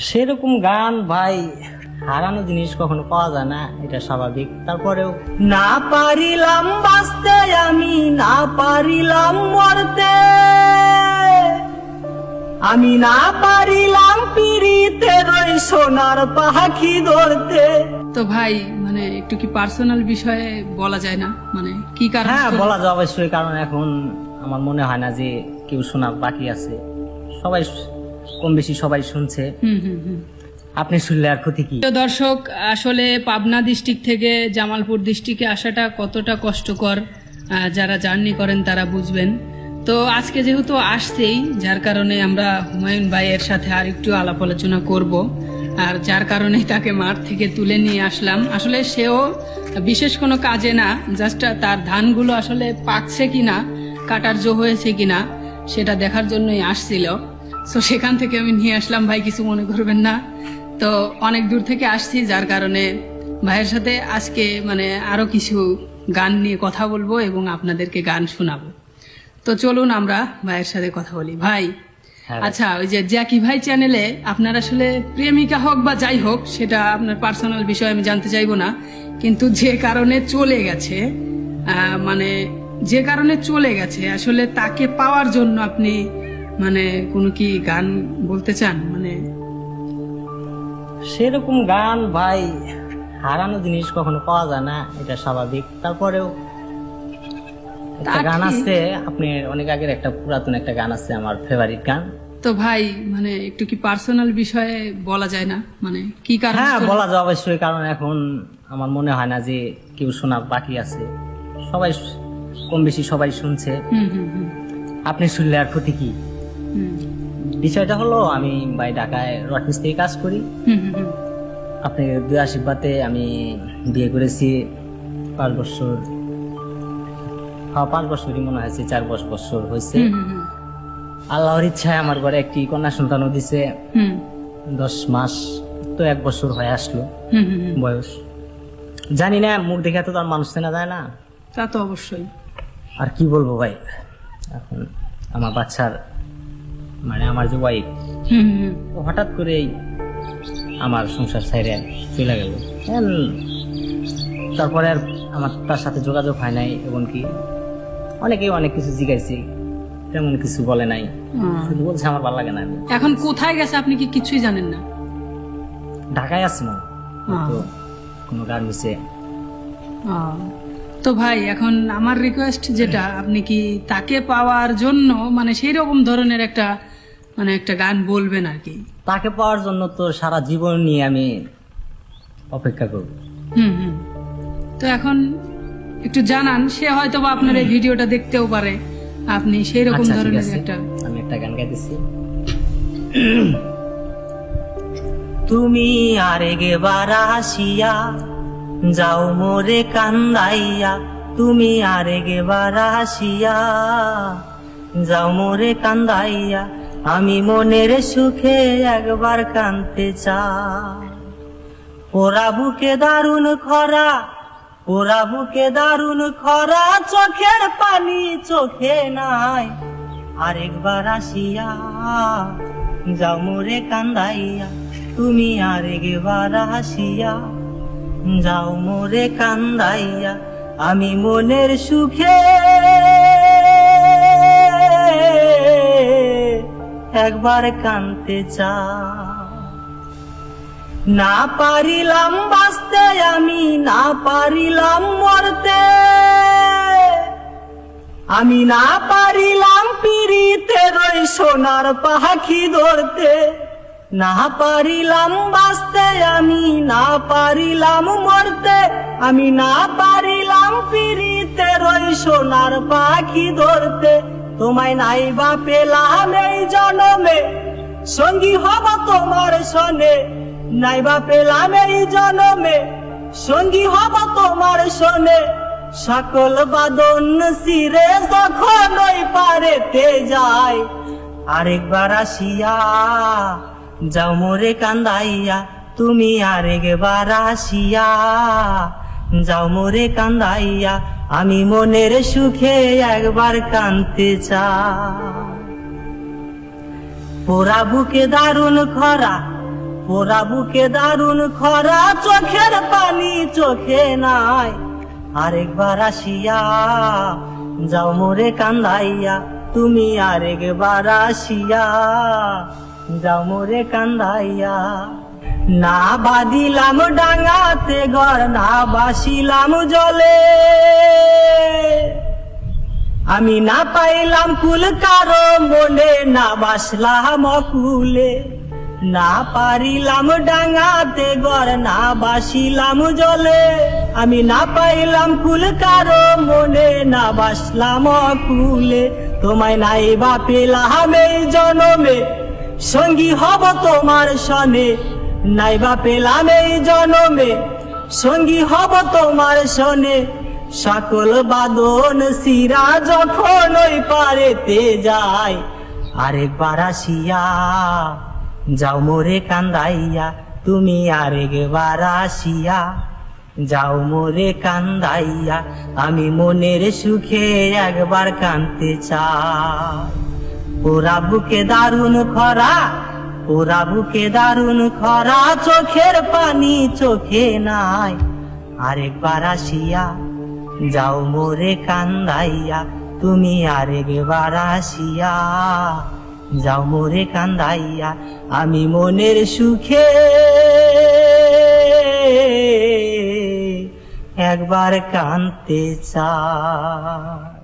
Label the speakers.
Speaker 1: সেরকম গান ভাই, হারানো জিনিস কখনো পাওয়া যায় না, এটা স্বাভাবিক। তারপরেও না পারিলাম বাঁচতে আমি, না পারিলাম মরতে, আমি না পারিলাম পিরিতে রই সোনার পাখি ধরতে।
Speaker 2: তো ভাই মানে একটু কি পার্সোনাল বিষয়ে বলা যায় না, মানে কি কারণ?
Speaker 1: হ্যাঁ বলা যায় অবশ্যই, কারণ এখন আমার মনে হয় না যে কেউ শোনা বাকি আছে। সবাই কম বেশি সবাই শুনছে, আপনি শুনলে আর ক্ষতি কি?
Speaker 2: তো দর্শক, আসলে পাবনা ডিস্ট্রিক্ট থেকে জামালপুর ডিস্ট্রিক্টে আসাটা কতটা কষ্টকর যারা জার্নি করেন তারা বুঝবেন। তো আজকে যেহেতু আসছেই, যার কারণে আমরা হুমায়ুন ভাইয়ের সাথে আর একটু আলাপ আলোচনা করব, আর যার কারণে তাকে মাঠ থেকে তুলে নিয়ে আসলাম। আসলে সেও বিশেষ কোনো কাজে না, জাস্ট তার ধানগুলো আসলে পাকছে কিনা, কাটার জো হয়েছে কিনা সেটা দেখার জন্যই আসছিল। সো সেখান থেকে আমি নিয়ে আসলাম, ভাই কিছু মনে করবেন না। তো অনেক দূর থেকে আসছি, যার কারণে ভাইয়ের সাথে আজকে মানে আরো কিছু গান নিয়ে কথা বলবো এবং আপনাদেরকে গান শোনাবো। তো চলুন আমরা ভাইয়ের সাথে কথা বলি। ভাই
Speaker 1: হ্যাঁ,
Speaker 2: আচ্ছা, ওই যে জ্যাকি ভাই চ্যানেলে আপনার আসলে প্রেমিকা হোক বা যাই হোক, সেটা আপনার পার্সোনাল বিষয় আমি জানতে চাইবো না, কিন্তু যে কারণে চলে গেছে, মানে যে কারণে চলে গেছে আসলে তাকে পাওয়ার জন্য আপনি মানে কোনো কি গান বলতে চান? মানে
Speaker 1: সেরকম গান ভাই, হারানো জিনিস কখনো পাওয়া যায় না, এটা স্বাভাবিক। তারপরেও একটা গান আছে, আপনি অনেক আগের একটা পুরাতন একটা গান আছে আমার ফেভারিট গান।
Speaker 2: তো ভাই মানে একটু কি পার্সোনাল বিষয়ে বলা যায় না, মানে কি কারণ?
Speaker 1: হ্যাঁ বলা যায় অবশ্যই, কারণ এখন আমার মনে হয় না যে কেউ শোনা বাকি আছে। সবাই কম বেশি সবাই শুনছে, আপনি শুনলে আর ক্ষতি কি? বিষয়টা হলো, আমি ভাই ঢাকায় রড মিস্ত্রি কাজ করি। আপনি 82 আমি বিয়ে করেছি 5 বছর, 5 বছরই মনে হয়েছে, 4 বছর হয়েছে। আল্লাহর ইচ্ছায় আমার ঘরে একটি কন্যা সন্তানও দিছে। 10 মাস তো 1 বছর হয়ে আসলো বয়স। জানি না, মুখ দেখে তো তার মানুষ চেনা যায় না।
Speaker 2: তা তো অবশ্যই।
Speaker 1: আর কি বলবো ভাই, এখন আমার বাচ্চার মানে আমার যে ওয়াইফ হঠাৎ করেই আমার সংসার ছেড়ে চলে গেল। তারপরে আর আমার তার সাথে যোগাযোগ হয় নাই, এমনকি অনেকেই অনেক কিছু জিজ্ঞাসি, তেমন কিছু বলে নাই, শুধু বলছে আমার ভালো লাগে না।
Speaker 2: এখন কোথায় গেছে আপনি কি কিছুই জানেন না?
Speaker 1: ঢাকায় আছি না, তো কোনো গার্মেন্টসে।
Speaker 2: তো ভাই এখন আমার রিকোয়েস্ট যেটা, আপনি কি তাকে পাওয়ার জন্য মানে সেই রকম ধরনের একটা মানে একটা গান বলবেন আর কি।
Speaker 1: তাকে পাওয়ার জন্য তো সারা জীবন নিয়ে আমি অপেক্ষা করব।
Speaker 2: তো এখন একটু জানান, সে হয়তো বা আপনার এই ভিডিওটা দেখতেও পারে, আপনি সেই রকম
Speaker 1: আচ্ছা, ঠিক
Speaker 2: ধরনের
Speaker 1: আছে,
Speaker 2: একটা।
Speaker 1: আমি একটা গান গাইতেছি। তুমি আরেগে বারা আসিয়া যাও মোরে কান্দাইয়া, তুমি আরেগে বারা আসিয়া যাও মোরে কান্দাইয়া, আমি মনের সুখে একবার কাঁদতে চাই। ওরা বুকে দারুণ খরা, ওরা বুকে দারুণ খরা, চোখের পানি চোখে নাই, আরেকবার আসিয়া যাও মোরে কান্দাইয়া, তুমি আরেকবার আসিয়া যাও মোরে কান্দাইয়া, আমি মনের সুখে একবার কাঁদতে চাই। না পারিলাম বাঁচতে আমি, না পারিলাম মরতে, আমি না পারিলাম পিরিতে রই সোনার পাখি ধরতে, না পারিলাম বাঁচতে আমি, না পারিলাম মরতে, আমি না পারিলাম পিরিতে রই সোনার পাখি ধরতে, তোমায় নাইবা পেলাম এই জনমে, সঙ্গী হব তোমার সনে, নাইবা পেলাম এই জনমে, সঙ্গী হব তোমার সনে, সকল বাদন সিরে যখন ওই পারেতে যায়, আরেকবার আসিয়া যাও মোরে কান্দাইয়া, তুমি আরেকবার আসিয়া যাও মোরে কান্দাইয়া, আমি মনের সুখে একবার কাঁদতে চাই। পোড়া বুকে দারুণ খরা, পোড়া বুকে দারুণ খরা, চোখের পানি চোখে নাই, আরেকবার আসিয়া যাও মোরে কান্দাইয়া, তুমি আরেকবার আসিয়া যাও মোরে কান্দাইয়া। না বাঁধিলাম ডাঙাতে ঘর, না বাসিলাম জলে, আমি না পাইলাম কুল কারো মনে, না বাসলাম অকুলে। না পারিলাম ডাঙাতে ঘর, না বাসিলাম জলে, আমি না পাইলাম কুল কারো মনে, না বাসলাম অকুলে। তোমায় নাই বা পেলাম এই জনমে, সঙ্গী হব তোমার সনে, নাইবা পেলাম এই জনমে, সঙ্গী হব তোমার সনে। সকল বাদন শিরা যখন ওই পারেতে যায়, আরেকবার আসিয়া যাও মোরে কান্দাইয়া, তুমি আরেকবার আসিয়া যাও মোরে কান্দাইয়া। আমি মনের সুখে একবার কাঁদতে চাই। পোড়া বুকে দারুণ খরা, পোড়া বুকে দারুণ খরা, চোখের পানি চোখে নাই, আরেকবার আসিয়া যাও মোরে কান্দাইয়া, তুমি আরেকবার আসিয়া যাও মোরে কান্দাইয়া। আমি মনের সুখে একবার কাঁদতে চাই।